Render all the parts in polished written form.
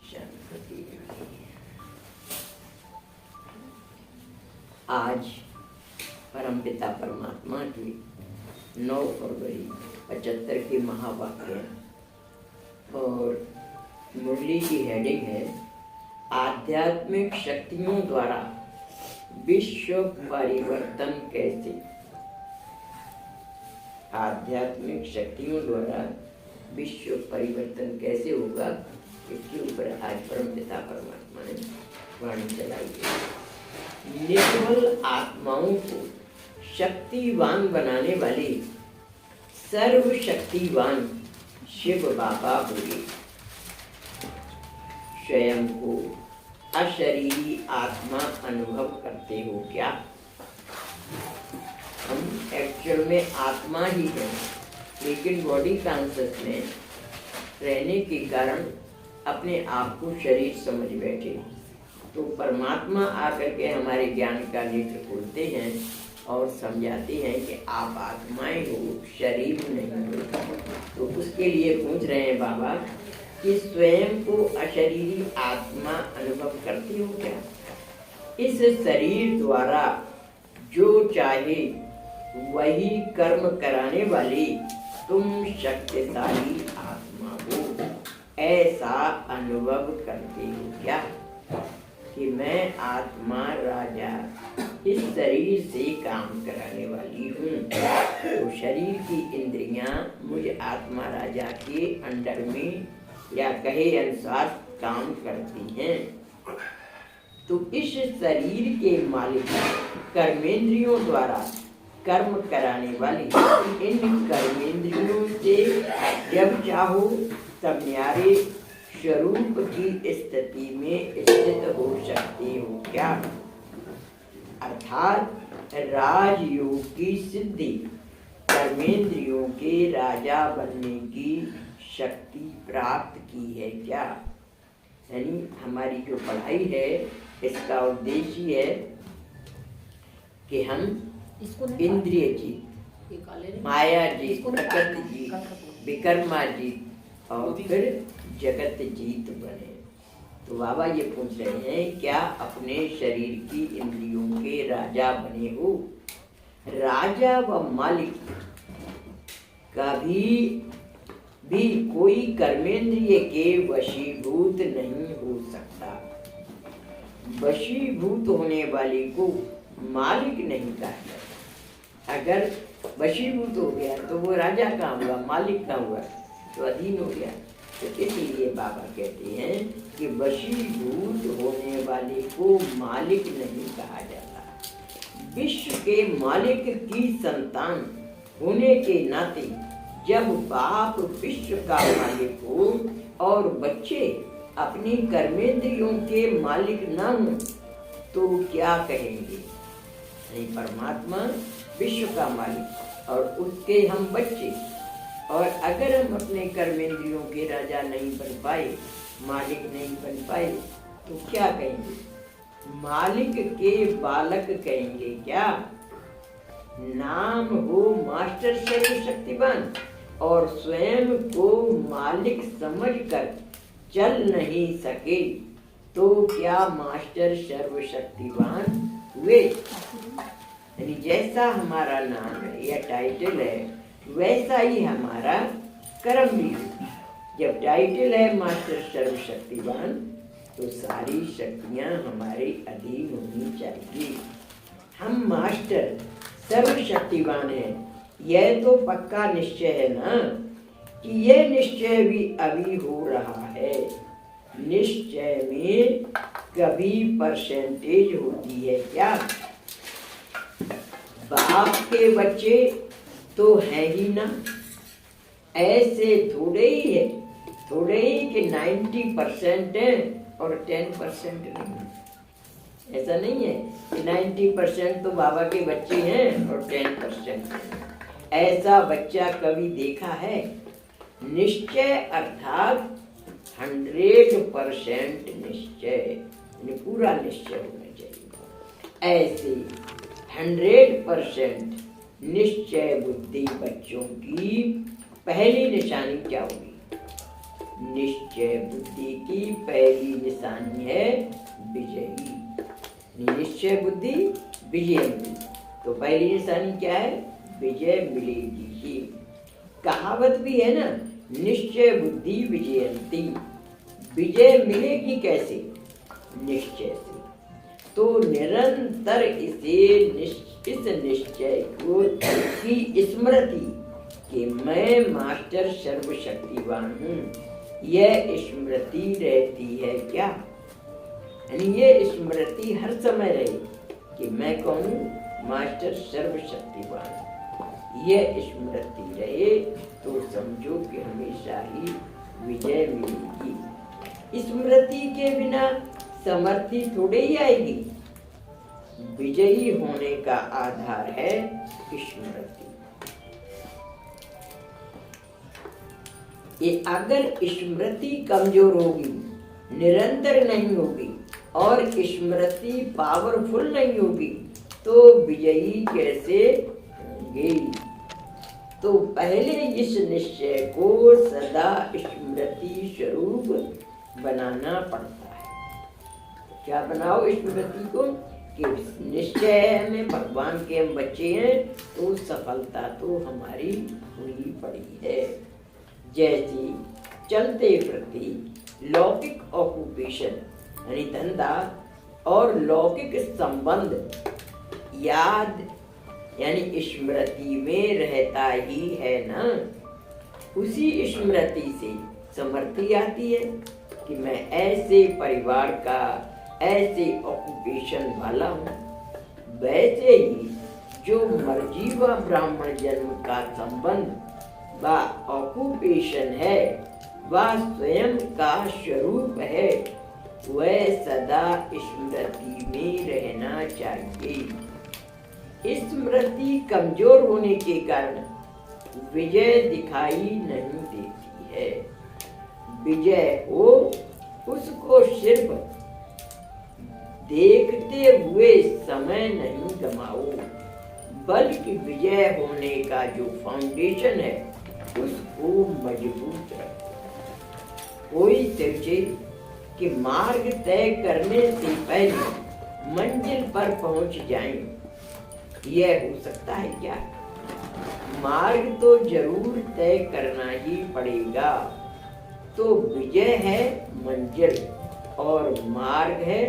शांति। आज परमपिता परमात्मा की 9 फरवरी 75 की महावाक्य और मुरली की हेडिंग है आध्यात्मिक शक्तियों द्वारा विश्व परिवर्तन कैसे। आध्यात्मिक शक्तियों द्वारा विश्व परिवर्तन कैसे होगा, इसके ऊपर आज परमपिता परमात्मा ने वाणी चलाई है। निर्मल आत्माओं को शक्तिवान बनाने वाले सर्वशक्तिवान शिव बाबा बोले, स्वयं को अशरीरी आत्मा अनुभव करते हो क्या? हम एक्चुअल में आत्मा ही हैं, लेकिन बॉडी कॉन्शियस में रहने के कारण अपने आप को शरीर समझ बैठे। तो परमात्मा आकर के हमारे ज्ञान का नेत्र खोलते हैं और समझाते हैं कि आप आत्माएं हो, शरीर नहीं हो। तो उसके लिए पूछ रहे हैं बाबा कि स्वयं को अशरीरी आत्मा अनुभव करते हो क्या? इस शरीर द्वारा जो चाहे वही कर्म कराने वाली तुम शक्तिशाली आत्मा हो, ऐसा अनुभव करते हो क्या कि मैं आत्मा राजा इस शरीर से काम कराने वाली हूँ। तो शरीर की इंद्रियां मुझे आत्मा राजा के अंडर में या कहे अनुसार काम करती हैं। तो इस शरीर के मालिक कर्मेंद्रियों द्वारा कर्म कराने वाली इन कर्मेंद्रियों से जब चाहो तब न्यारे स्वरूप की स्थिति में स्थित हो सकते हो क्या? अर्थात राजयोग की सिद्धि कर्मेंद्रियों के राजा बनने की शक्ति प्राप्त की है क्या? यानी हमारी जो पढ़ाई है इसका उद्देश्य है कि हम इंद्रिय जीत, माया जीत, प्रकृति जीत, विकर्मा जीत और फिर जगत जीत बने। तो बाबा ये पूछ रहे हैं क्या अपने शरीर की इंद्रियों के राजा बने हो? राजा व मालिक कभी भी कोई कर्मेंद्रिय के वशीभूत नहीं हो सकता। वशीभूत होने वाले को मालिक नहीं कहा जाता। अगर वशीभूत हो गया तो वो राजा का हुआ, मालिक का हुआ, तो अधीन हो गया। तो इसीलिए बाबा कहते हैं कि वशीभूत होने वाले को मालिक नहीं कहा जाता। विश्व के मालिक की संतान होने के नाते जब बाप विश्व का मालिक हो और बच्चे अपनी कर्मेंद्रियों के मालिक न हो तो क्या कहेंगे? नहीं, परमात्मा विश्व का मालिक और उसके हम बच्चे, और अगर हम अपने कर्मेंद्रियों के राजा नहीं बन पाए, मालिक नहीं बन पाए, तो क्या कहेंगे? मालिक के बालक कहेंगे क्या? नाम हो मास्टर सर्वशक्तिवान और स्वयं को मालिक समझकर चल नहीं सके तो क्या मास्टर सर्वशक्तिवान हुए? यानी जैसा हमारा नाम है या टाइटल है वैसा ही हमारा कर्म भी है। जब टाइटल है मास्टर सर्वशक्तिवान तो सारी शक्तियां हमारे अधीन होनी चाहिए। हम मास्टर सर्वशक्तिवान हैं, यह तो पक्का निश्चय है ना कि यह निश्चय भी अभी हो रहा है। निश्चय में कभी परसेंटेज होती है क्या? बाप के बच्चे तो हैं ही ना, ऐसे थोड़े ही है, थोड़े ही कि 90% है और 10% नहीं। ऐसा नहीं है कि 90% तो बाबा के बच्चे हैं और 10% हैं। ऐसा बच्चा कभी देखा है? निश्चय अर्थात 100% निश्चय, पूरा निश्चय होना चाहिए। ऐसे 100% निश्चय बुद्धि बच्चों की पहली निशानी क्या होगी? निश्चय बुद्धि की पहली निशानी है विजयी। निश्चय बुद्धि विजय मिली, तो पहली निशानी क्या है? विजय मिलेगी ही। कहावत भी है ना, निश्चय बुद्धि विजयंती। विजय मिलेगी कैसे? निश्चय से। तो निरंतर इस निश्चय को की स्मृति कि मैं मास्टर सर्वशक्तिवान हूँ, यह स्मृति रहती है क्या? यानी ये स्मृति हर समय रहे कि मैं कौन हूँ? मास्टर सर्वशक्तिवान। यह स्मृति रहे तो समझो कि हमेशा ही विजय मिलेगी। स्मृति के बिना समर्थी थोड़े ही आएगी। विजयी होने का आधार है स्मृति। ये अगर स्मृति कमजोर होगी, निरंतर नहीं होगी और स्मृति पावरफुल नहीं होगी तो विजयी कैसे होंगे? तो पहले इस निश्चय को सदा स्मृति स्वरूप बनाना पड़ता है। क्या बनाओ स्मृति को? कि निश्चय है हमें भगवान के हम बच्चे हैं, तो सफलता तो हमारी हुई पड़ी है। जैसी चलते प्रति लौकिक ऑक्यूपेशन यानी धंधा और लौकिक संबंध याद यानी स्मृति में रहता ही है ना, उसी स्मृति से समृद्धि आती है कि मैं ऐसे परिवार का, ऐसे ऑक्यूपेशन वाला हूँ। वैसे ही जो मर्जी व ब्राह्मण जन्म का संबंध व ऑक्यूपेशन है, वह स्वयं का स्वरूप है, वह सदा स्मृति में रहना चाहिए। स्मृति कमजोर होने के कारण विजय दिखाई नहीं देती है। विजय हो उसको सिर्फ देखते हुए समय नहीं गमाओ, बल्कि विजय होने का जो फाउंडेशन है उसको मजबूत रखो। कोई सोचे कि मार्ग तय करने से पहले मंजिल पर पहुंच जाएं, यह हो सकता है क्या? मार्ग तो जरूर तय करना ही पड़ेगा। तो विजय है मंजिल और मार्ग है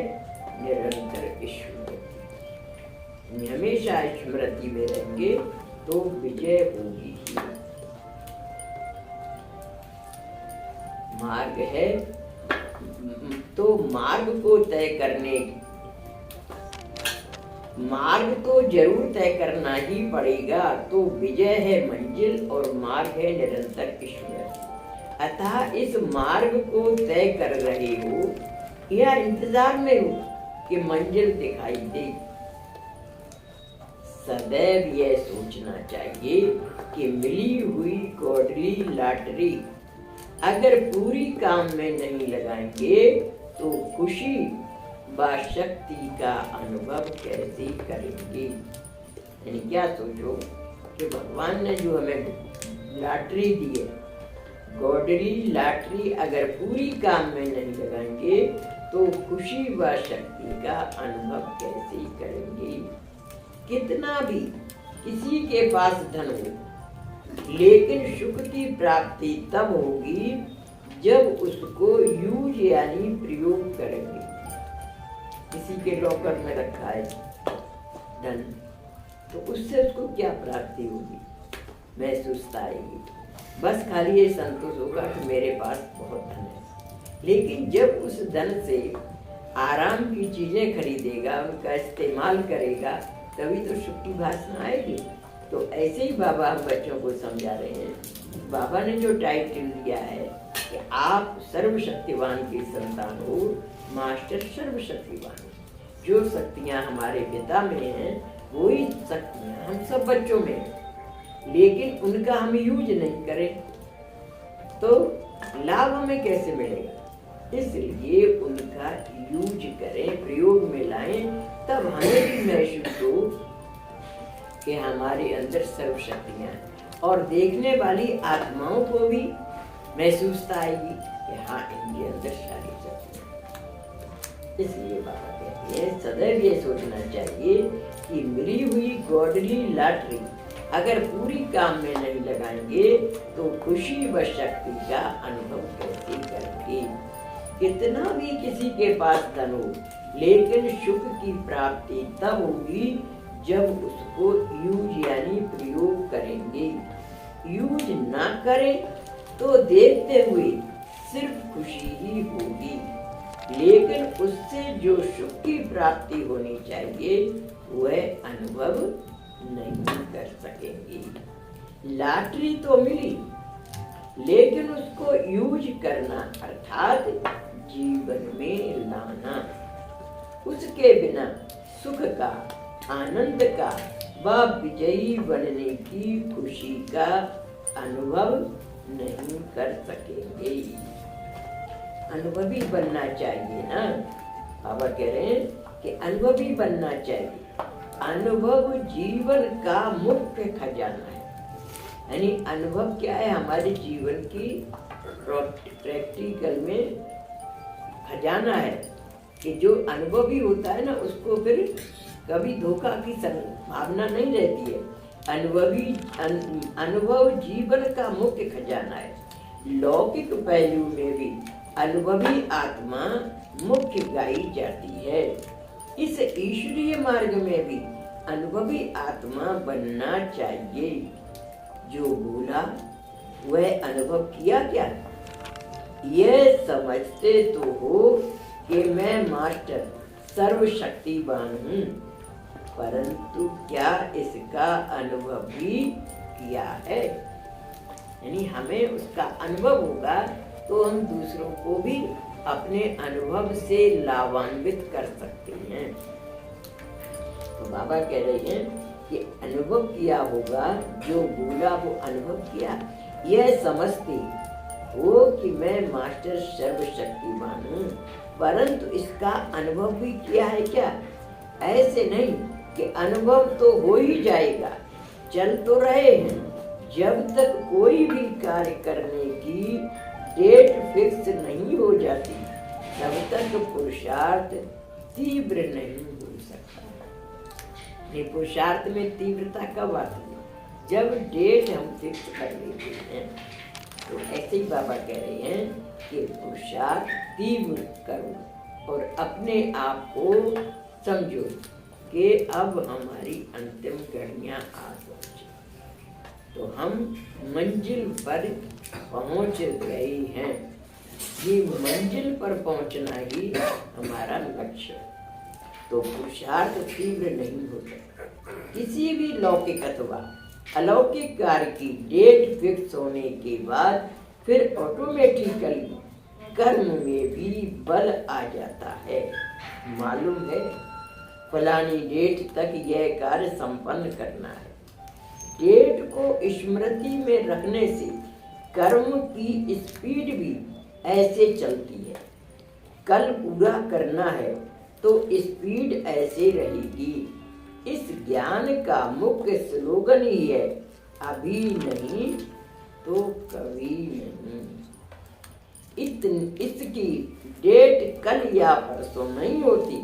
निरंतर स्मृति। हमेशा स्मृति में रहेंगे तो विजय होगी ही। मार्ग है तो मार्ग को तय करने, मार्ग तो जरूर तय करना ही पड़ेगा। तो विजय है मंजिल और मार्ग है निरंतर स्मृति। अतः इस मार्ग को तय कर रहे हो या इंतजार में हो कि मंजिल दिखाई दे, सदैव यह सोचना चाहिए कि मिली हुई कौड़ली लॉटरी अगर पूरी काम में नहीं लगाएंगे तो खुशी व शक्ति का अनुभव कैसे करेंगे? यानी क्या सोचो कि भगवान ने जो हमें लॉटरी दी है, गॉडली लॉटरी अगर पूरी काम में नहीं लगाएंगे तो खुशी व शक्ति का अनुभव कैसे करेंगे? कितना भी किसी के पास धन हो, लेकिन सुख की प्राप्ति तब होगी जब उसको यूज यानी प्रयोग करेंगे। किसी के लॉकर में रखा है धन, तो उससे उसको क्या प्राप्ति होगी? महसूसता आएगी, बस खाली ये संतोष होगा कि मेरे पास बहुत धन है। लेकिन जब उस धन से आराम की चीजें खरीदेगा, उनका इस्तेमाल करेगा, तभी तो सुख की भाषा आएगी। तो ऐसे ही बाबा हम बच्चों को समझा रहे हैं। बाबा ने जो टाइटल दिया है कि आप सर्वशक्तिवान की संतान हो, मास्टर सर्वशक्तिवान। जो शक्तियाँ हमारे पिता में हैं वही शक्तियाँ हम सब बच्चों में हैं, लेकिन उनका हम यूज नहीं करें तो लाभ हमें कैसे मिलेगा? इसलिए उनका यूज करें, प्रयोग में लाएं, तब हमें भी महसूस हो कि हमारे अंदर सर्वशक्तियाँ हैं। और देखने वाली आत्माओं को भी महसूसता आएगी कि हाँ इनके अंदर सारी शक्ति है। इसलिए बाबा कहते हैं सदैव ये सोचना चाहिए कि मिली हुई गॉडली लॉटरी अगर पूरी काम में नहीं लगाएंगे तो खुशी व शक्ति का अनुभव कैसे करेंगे। कितना भी किसी के पास धन हो, लेकिन सुख की प्राप्ति तब होगी जब उसको यूज यानी प्रयोग करेंगे। यूज ना करें तो देखते हुए सिर्फ खुशी ही होगी, लेकिन उससे जो सुख की प्राप्ति होनी चाहिए वह अनुभव नहीं कर सकेंगे। लॉटरी तो मिली, लेकिन उसको यूज करना अर्थात जीवन में लाना, उसके बिना सुख का, आनंद का व विजयी बनने की खुशी का अनुभव नहीं कर सकेंगे। अनुभवी बनना चाहिए ना, बाबा कह रहे हैं कि अनुभवी बनना चाहिए। अनुभव जीवन का मुख्य खजाना है। यानी अनुभव क्या है, हमारे जीवन की प्रैक्टिकल में खजाना है कि जो अनुभवी होता है ना उसको फिर कभी धोखा की संभावना नहीं रहती है। अनुभव जीवन का मुख्य खजाना है। लौकिक पहलू में भी अनुभवी आत्मा मुख्य गाई जाती है। इस ईश्वरीय मार्ग में भी अनुभवी आत्मा बनना चाहिए। जो बोला वह अनुभव किया क्या? यह समझते तो हो कि मैं मास्टर सर्वशक्तिवान हूँ, परंतु क्या इसका अनुभव भी किया है? यानी हमें उसका अनुभव होगा तो हम दूसरों को भी अपने अनुभव से लाभान्वित कर सकते हैं। तो बाबा कह रहे हैं कि अनुभव किया होगा, जो बोला वो अनुभव किया। यह समझते हो कि मैं मास्टर सर्वशक्तिमान हूँ, परंतु इसका अनुभव भी किया है क्या? ऐसे नहीं कि अनुभव तो हो ही जाएगा, चल तो रहे हैं। जब तक कोई भी कार्य करने की डेट फिक्स नहीं हो जाती तब तक पुरुषार्थ तीव्र नहीं हो सकता। ये पुरुषार्थ में तीव्रता कब आती है? जब डेट हम फिक्स कर लेते हैं। तो ऐसे ही बाबा कह रहे हैं कि पुरुषार्थ तीव्र करो और अपने आप को समझो कि अब हमारी अंतिम घड़ियां आ पहुंची, तो हम मंजिल पर पहुंच गए हैं। ये मंजिल पर पहुंचना ही हमारा लक्ष्य है। तो पुरुषार्थ तीव्र नहीं हो सकता। किसी भी लौकिक अथवा अलौकिक कार्य की डेट फिक्स होने के बाद फिर ऑटोमेटिकली कर्म में भी बल आ जाता है। मालूम है फलानी डेट तक यह कार्य संपन्न करना है। डेट को स्मृति में रखने से कर्म की स्पीड भी ऐसे चलती है। कल पूरा करना है तो स्पीड ऐसे रहेगी। इस ज्ञान का मुख्य स्लोगन ही है, अभी नहीं तो कभी नहीं। इसकी डेट कल या परसों नहीं होती,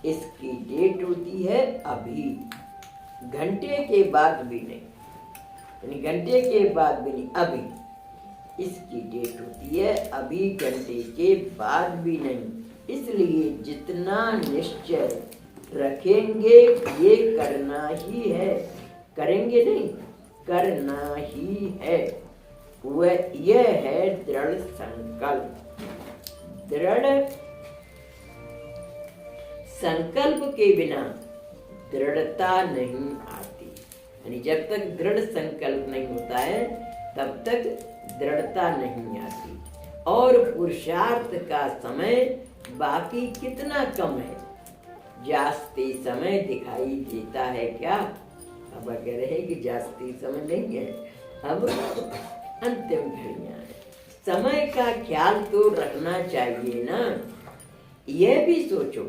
इसकी डेट होती है अभी। घंटे के बाद भी नहीं, यानी घंटे के बाद भी नहीं, अभी इसकी डेट होती है अभी, घंटे के बाद भी नहीं। इसलिए जितना निश्चय रखेंगे ये करना ही है, करेंगे नहीं, करना ही है। वह यह है दृढ़ संकल्प। दृढ़ संकल्प के बिना दृढ़ता नहीं आती। यानी जब तक दृढ़ संकल्प नहीं होता है तब तक दृढ़ता नहीं आती। और पुरुषार्थ का समय बाकी कितना कम है, जास्ती समय दिखाई देता है क्या? अब कह रहे हैं कि जास्ती समय नहीं है, अब अंतिम घड़ियां है। समय का ख्याल तो रखना चाहिए ना। यह भी सोचो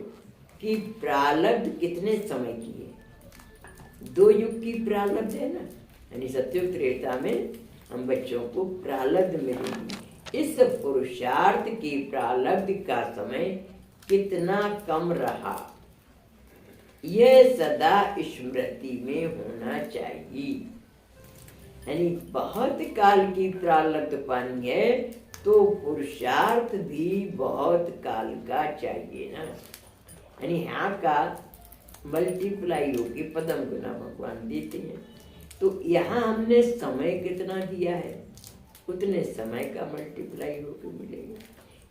कि प्रारब्ध कितने समय की है। 2 युग की प्रारब्ध है ना, यानी सतयुग त्रेता में हम बच्चों को प्रारब्ध मिलेगी। इस पुरुषार्थ की प्रारब्ध का समय कितना कम रहा, यह सदा स्मृति में होना चाहिए। यानी बहुत काल की प्रारब्ध पानी है तो पुरुषार्थ भी बहुत काल का चाहिए ना। यानी यहाँ का मल्टीप्लाई होके पदम गुना भगवान देते हैं। तो यहाँ हमने समय कितना दिया है उतने समय का मल्टीप्लाई होके मिलेगा।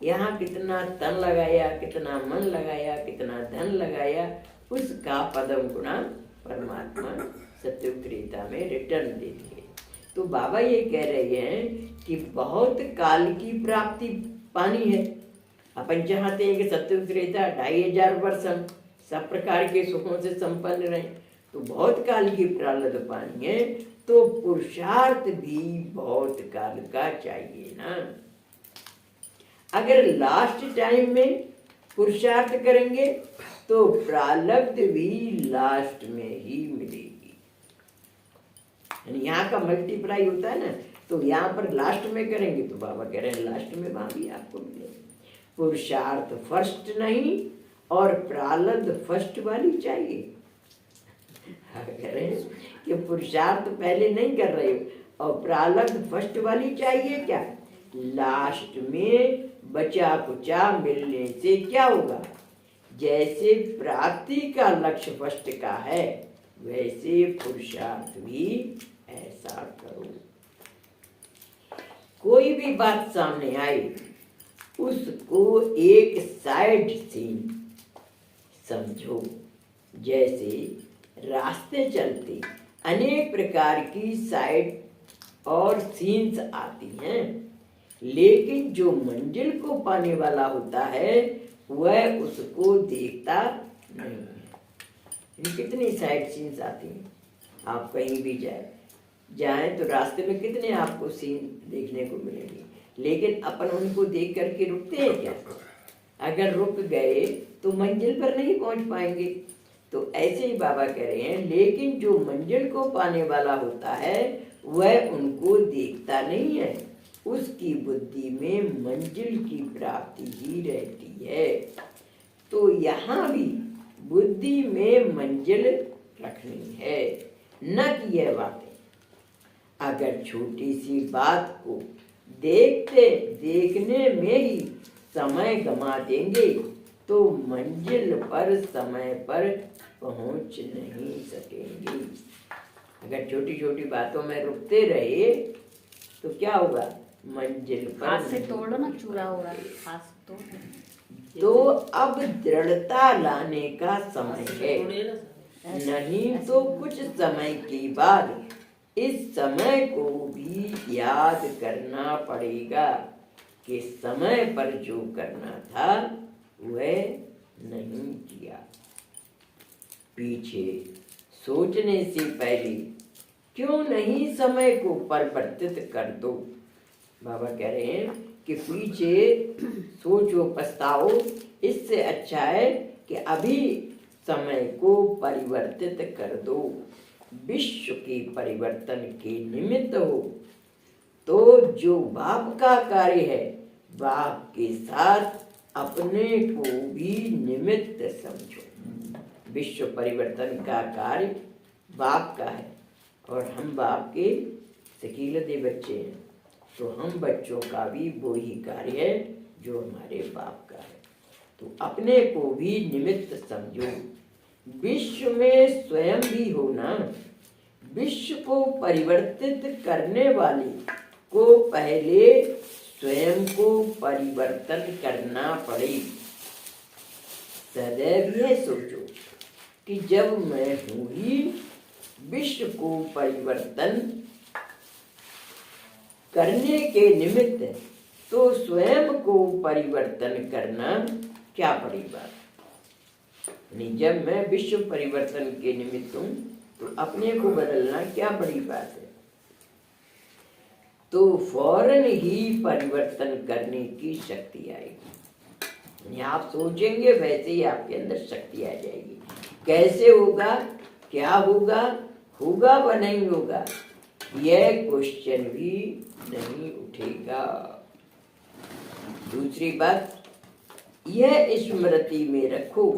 यहाँ कितना तन लगाया, कितना मन लगाया, कितना धन लगाया, उसका पदम गुना परमात्मा सत्युग त्रेता में रिटर्न देंगे। तो बाबा ये कह रहे हैं कि बहुत काल की प्राप्ति पानी है। अपन चाहते हैं कि सत्युग त्रेता 2500 वर्ष हम सब प्रकार के सुखों से संपन्न रहे, तो बहुत काल की प्रारब्ध पानी है तो पुरुषार्थ भी बहुत काल का चाहिए ना। अगर लास्ट टाइम में पुरुषार्थ करेंगे तो प्रारब्ध भी लास्ट में ही मिलेगी। यहाँ का मल्टीप्लाई होता है ना, तो यहाँ पर लास्ट में करेंगे तो बाबा कह रहे हैं लास्ट में वहां भी आपको मिलेगा। पुरुषार्थ फर्स्ट नहीं और प्रारब्ध फर्स्ट वाली चाहिए। कह रहे हैं कि पुरुषार्थ पहले नहीं कर रहे हो और प्रारब्ध फर्स्ट वाली चाहिए। क्या लास्ट में बचा कुचा मिलने से क्या होगा, जैसे प्राप्ति का लक्ष्य फर्स्ट का है वैसे पुरुषार्थ भी ऐसा करो। कोई भी बात सामने आए उसको एक साइड सीन समझो। जैसे रास्ते चलते अनेक प्रकार की साइड और सीन्स आती हैं, लेकिन जो मंजिल को पाने वाला होता है वह उसको देखता नहीं है। कितनी साइड सीन्स आती हैं, आप कहीं भी जाएं तो रास्ते में कितने आपको सीन देखने को मिलेंगे, लेकिन अपन उनको देख करके रुकते हैं क्या? अगर रुक गए तो मंजिल पर नहीं पहुंच पाएंगे। तो ऐसे ही बाबा कह रहे हैं, लेकिन जो मंजिल को पाने वाला होता है वह उनको देखता नहीं है, उसकी बुद्धि में मंजिल की प्राप्ति ही रहती है। तो यहाँ भी बुद्धि में मंजिल रखनी है, न कि यह बातें। अगर छोटी सी बात को देखने में ही समय गमा देंगे तो मंजिल पर समय पर पहुंच नहीं सकेंगे। अगर छोटी छोटी बातों में रुकते रहे तो क्या होगा, मंजिल पर हाथ से तोड़ो ना, चूरा हो रहा है हाथ से तोड़। तो अब दृढ़ता लाने का समय है, नहीं तो कुछ समय के बाद इस समय को भी याद करना पड़ेगा कि समय पर जो करना था वह नहीं किया। पीछे सोचने से पहले क्यों नहीं समय को परिवर्तित कर दो। बाबा कह रहे हैं कि पीछे सोचो पछताओ, इससे अच्छा है कि अभी समय को परिवर्तित कर दो। विश्व के परिवर्तन के निमित्त हो तो जो बाप का कार्य है बाप के साथ अपने को भी निमित्त समझो। विश्व परिवर्तन का कार्य बाप का है और हम बाप के सकीलते बच्चे हैं, तो हम बच्चों का भी वो ही कार्य है जो हमारे बाप का है। तो अपने को भी निमित्त समझो। विश्व में स्वयं भी होना, विश्व को परिवर्तित करने वाले को पहले स्वयं को परिवर्तन करना पड़े। सदैव यह सोचो कि जब मैं हूँ ही विश्व को परिवर्तन करने के निमित्त, तो स्वयं को परिवर्तन करना क्या बड़ी बात। नहीं, जब मैं विश्व परिवर्तन के निमित्त हूँ तो अपने को बदलना क्या बड़ी बात है। तो फौरन ही परिवर्तन करने की शक्ति आएगी। आप सोचेंगे वैसे ही आपके अंदर शक्ति आ जाएगी। कैसे होगा, क्या होगा, होगा व नहीं होगा, यह क्वेश्चन भी नहीं उठेगा। दूसरी बात यह स्मृति में रखो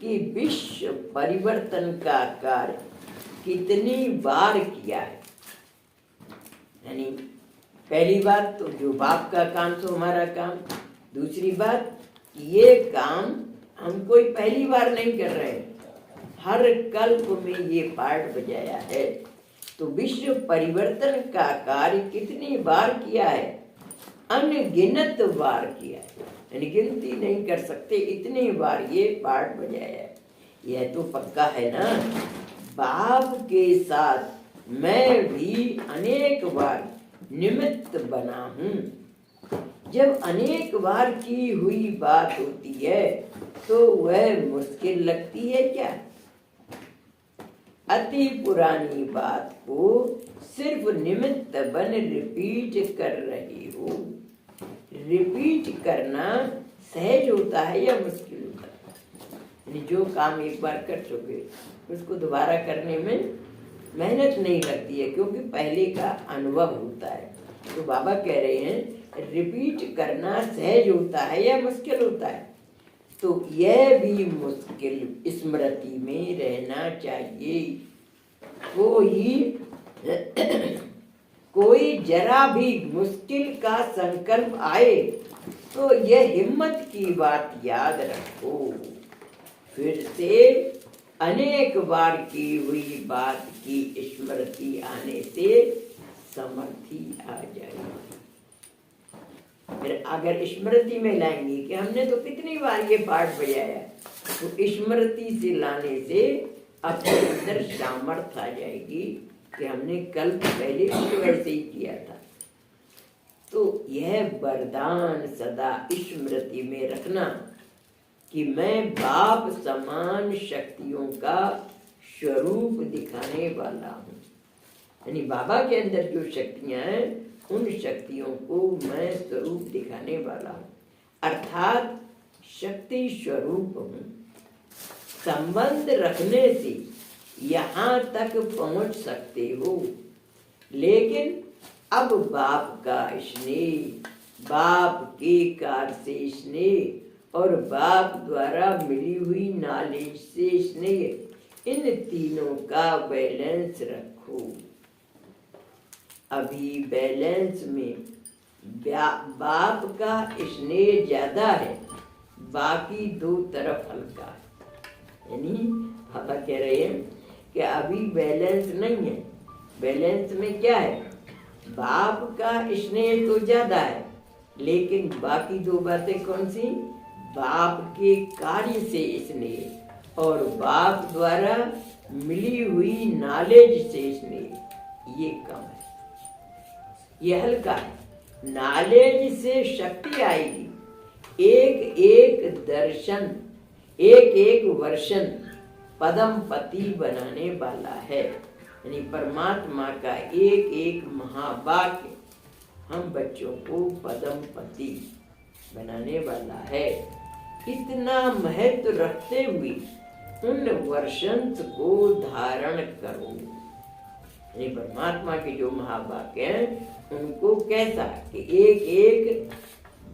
कि विश्व परिवर्तन का कार्य कितनी बार किया है। यानी पहली बात तो जो बाप का काम तो हमारा काम, दूसरी बात ये काम हम कोई पहली बार नहीं कर रहे हैं, हर कल्प में ये पार्ट बजाया है। तो विश्व परिवर्तन का कार्य कितनी बार किया है, अनगिनत बार किया है, यानी गिनती नहीं कर सकते, इतनी बार ये पार्ट बजाया है। यह तो पक्का है ना, बाप के साथ मैं भी अनेक बार निमित्त बना हूँ। जब अनेक बार की हुई बात होती है तो वह मुश्किल लगती है क्या? अति पुरानी बात को सिर्फ निमित्त बन रिपीट कर रही हो। रिपीट करना सहज होता है या मुश्किल होता है? यानी जो काम एक बार कर चुके उसको दोबारा करने में मेहनत नहीं लगती है, क्योंकि पहले का अनुभव होता है। तो बाबा कह रहे हैं रिपीट करना सहज होता है या मुश्किल होता है? तो यह भी मुश्किल स्मृति में रहना चाहिए। कोई जरा भी मुश्किल का संकल्प आए तो यह हिम्मत की बात याद रखो, फिर से अनेक बार की हुई बात की स्मृति आने से समर्थी आ जाएगी। फिर अगर स्मृति में लाएंगे कि हमने तो कितनी बार ये पाठ बजाया, तो स्मृति से लाने से अपने अंदर सामर्थ्य आ जाएगी कि हमने कल पहले भी वैसे ही किया था। तो यह वरदान सदा स्मृति में रखना कि मैं बाप समान शक्तियों का स्वरूप दिखाने वाला हूँ। यानी बाबा के अंदर जो शक्तियां हैं उन शक्तियों को मैं स्वरूप दिखाने वाला हूँ, अर्थात शक्ति स्वरूप हूँ। संबंध रखने से यहाँ तक पहुँच सकते हो, लेकिन अब बाप का स्नेह, बाप के कार से स्नेह और बाप द्वारा मिली हुई नॉलेज से स्नेह, इन तीनों का बैलेंस रखो। अभी बैलेंस में बाप का स्नेह ज्यादा है, बाकी दो तरफ हल्का है। यानी पापा कह रहे हैं कि अभी बैलेंस नहीं है। बैलेंस में क्या है, बाप का स्नेह तो ज्यादा है, लेकिन बाकी दो बातें कौन सी, बाप के कार्य से स्नेह और बाप द्वारा मिली हुई नॉलेज से स्नेह, ये कम है, ये हल्का है। नॉलेज से शक्ति आएगी, एक एक दर्शन, एक एक वर्षन पदम पति बनाने वाला है। यानी परमात्मा का एक एक महावाक्य हम बच्चों को पदम पति बनाने वाला है। इतना महत्व रखते हुए उन वर्षंस को धारण करो। यानी परमात्मा के जो महावाक्य हैं उनको कैसा कि एक एक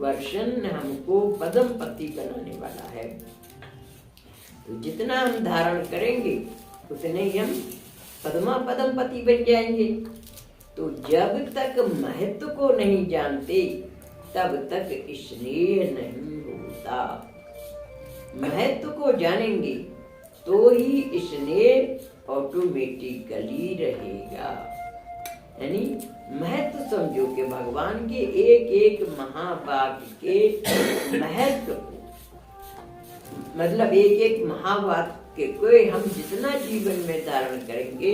वर्षन हमको पदम पति बनाने वाला है। तो जितना हम धारण करेंगे उतने ही हम पद्मा पदम पति बन जाएंगे। तो जब तक महत्व को नहीं जानते तब तक स्नेह नहीं होता। महत्व को जानेंगे तो ही स्नेह ऑटोमेटिकली रहेगा। यानी महत्व समझो कि भगवान के एक एक महावाक्य के महत्व को, मतलब एक एक महावाक्य को हम जितना जीवन में धारण करेंगे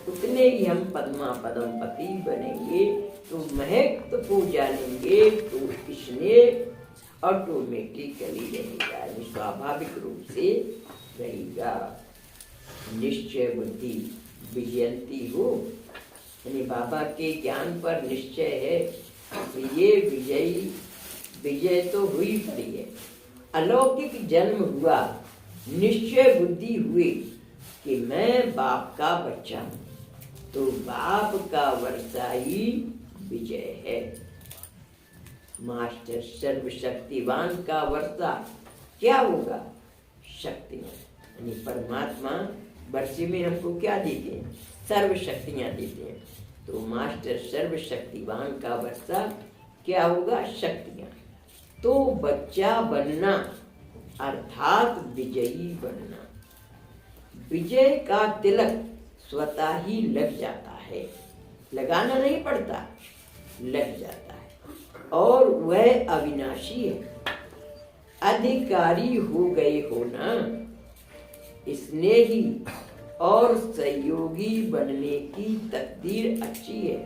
उतने ही हम पद्मा पदम पति बनेंगे। तो महत्व को जानेंगे तो स्नेह ऑटोमेटिकली रहेगा, स्वाभाविक रूप से रहेगा। निश्चय बुद्धि विजयंती हो, यानी बाबा के ज्ञान पर निश्चय है तो ये विजय तो हुई पड़ी है। अलौकिक जन्म हुआ, निश्चय बुद्धि हुई कि मैं बाप का बच्चा हूँ, तो बाप का वर्षा ही विजय है। मास्टर सर्वशक्तिवान का वर्षा क्या होगा? शक्तियाँ। यानी परमात्मा वर्षे में हमको क्या देते हैं? सर्व शक्तियाँ देते हैं। तो मास्टर सर्वशक्तिवान का वर्षा क्या होगा? शक्तियाँ। तो बच्चा बनना अर्थात विजयी बनना। विजय का तिलक स्वतः ही लग जाता है, लगाना नहीं पड़ता, लग जाता है। और वह अविनाशी है। अधिकारी हो गए हो ना, स्नेही और सहयोगी बनने की तकदीर अच्छी है।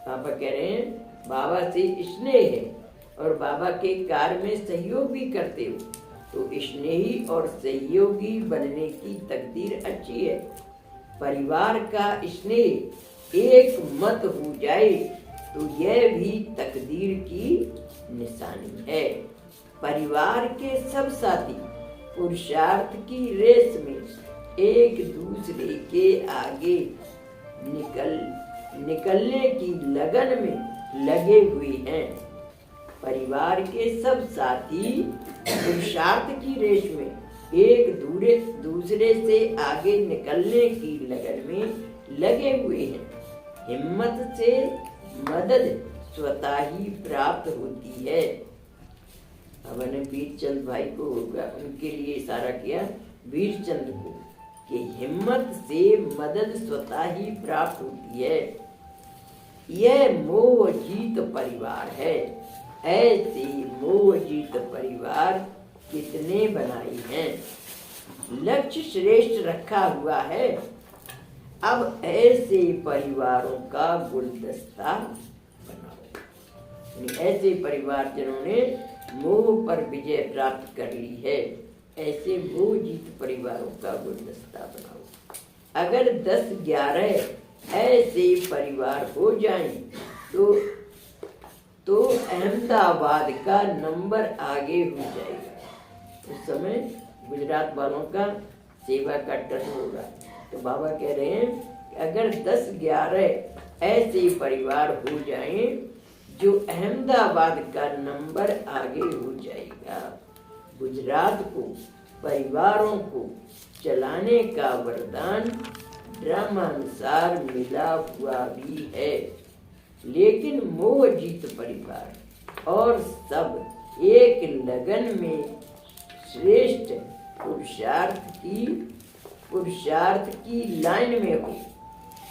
पापा कह रहे हैं बाबा से स्नेह है और बाबा के कार्य में सहयोग भी करते हो, तो स्नेही और सहयोगी बनने की तकदीर अच्छी है। परिवार का स्नेह एक मत हो जाए तो यह भी तकदीर की निशानी है। परिवार के सब साथी पुरुषार्थ की रेस में एक दूसरे के आगे निकलने की लगन में लगे हुए हैं। परिवार के सब साथी पुरुषार्थ की रेस में एक दूसरे से आगे निकलने की लगन में लगे हुए हैं। हिम्मत से मदद स्वतः ही प्राप्त होती है। अब मैंने वीरचंद भाई को उनके लिए इशारा किया, वीरचंद को, कि हिम्मत से मदद स्वतः ही प्राप्त होती है। यह मोह जीत परिवार है। ऐसे मोह जीत परिवार कितने बनाए हैं। लक्ष्य श्रेष्ठ रखा हुआ है। अब ऐसे परिवारों का गुलदस्ता बनाओ। ऐसे परिवार जिन्होंने मोह पर विजय प्राप्त कर ली है, ऐसे मोह जीत परिवारों का गुलदस्ता बनाओ। अगर 10-11 ऐसे परिवार हो जाएं तो अहमदाबाद का नंबर आगे हो जाएगा। उस समय गुजरात वालों का सेवा का टन होगा। तो बाबा कह रहे हैं कि अगर 10-11 ऐसे परिवार हो जाएं जो अहमदाबाद का नंबर आगे हो जाएगा। गुजरात को परिवारों को चलाने का वरदान ड्रामानुसार मिला हुआ भी है। लेकिन मोह जीत परिवार और सब एक लगन में श्रेष्ठ पुरुषार्थ की लाइन में हो,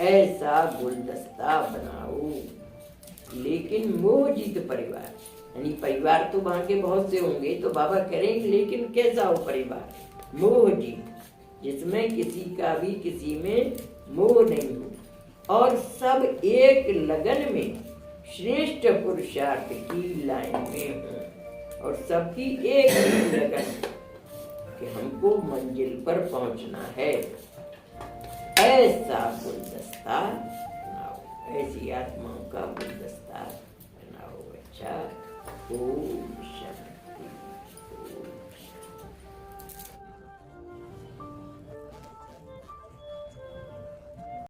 ऐसा गुलदस्ता बनाओ। लेकिन मोह जीत परिवार, यानी परिवार तो वहां के बहुत से होंगे, तो बाबा करेंगे लेकिन कैसा हो परिवार? मोह जीत, जिसमें किसी का भी किसी में मोह नहीं हो और सब एक लगन में श्रेष्ठ पुरुषार्थ की लाइन में हो और सबकी एक ही लगन कि हमको मंजिल पर पहुंचना है। ऐसा गुलदस्ता बनाओ, ऐसी आत्माओं का गुलदस्ता बनाओ। अच्छा, ओम